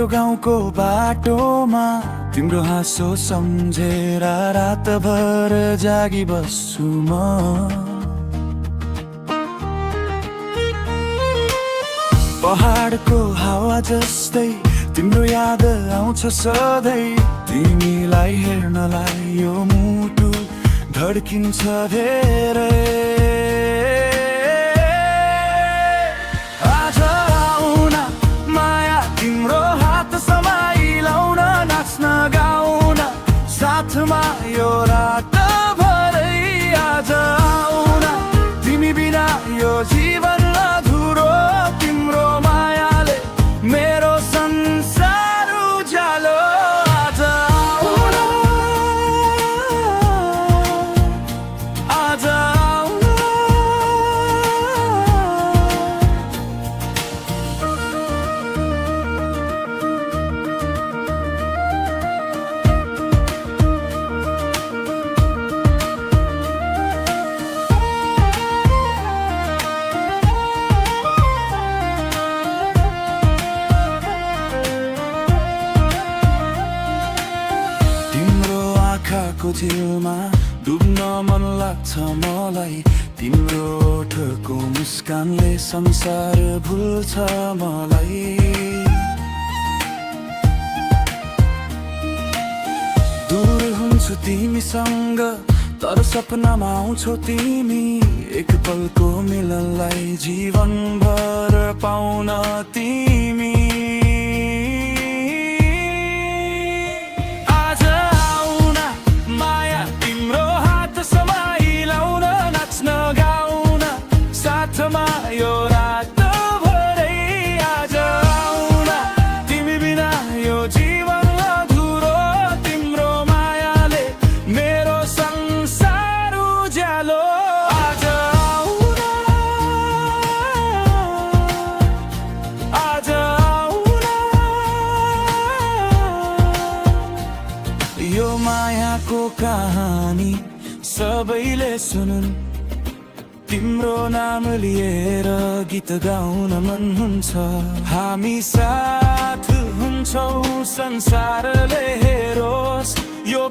मेरो गाउँको बाटोमा तिम्रो हाँसो सम्झेर रातभर जागी बस्छु म। पहाडको हावा जस्तै तिम्रो याद आउँछ सधैँ। तिमीलाई हेर्नलाई यो मुटु धड्किन्छ धेरै। आज आउन माया तिम्रो हात समाइलाउन, नाच्न गाउन साथमा यो रातभरै। आज आउन तिमी बिना यो जीवन अधुरो, तिम्रो मायाले मेरो संसार उज्यालो। आज आउन, आज आउन। आँखाको झिलमा डुब्न मन लाग्छ मलाई। तिम्रो ओठको मुस्कानले संसार भुल्छ मलाई। दूर हुन्छु तिमीसँग तर सपनामा आउँछौ तिमी। एक पलको मिलनलाई जीवनभर पाउन तिमी। यो रातभरै आज आउन तिमी बिना यो जीवन अधुरो, तिम्रो मायाले मेरो संसार उज्यालो। आज आउन, आज आउन। यो मायाको कहानी सबैले सुनुन्। तिम्रो नाम लिएर गीत गाउन मन हुन्छ। हामी साथ हुन्छौ संसारले हेरोस् यो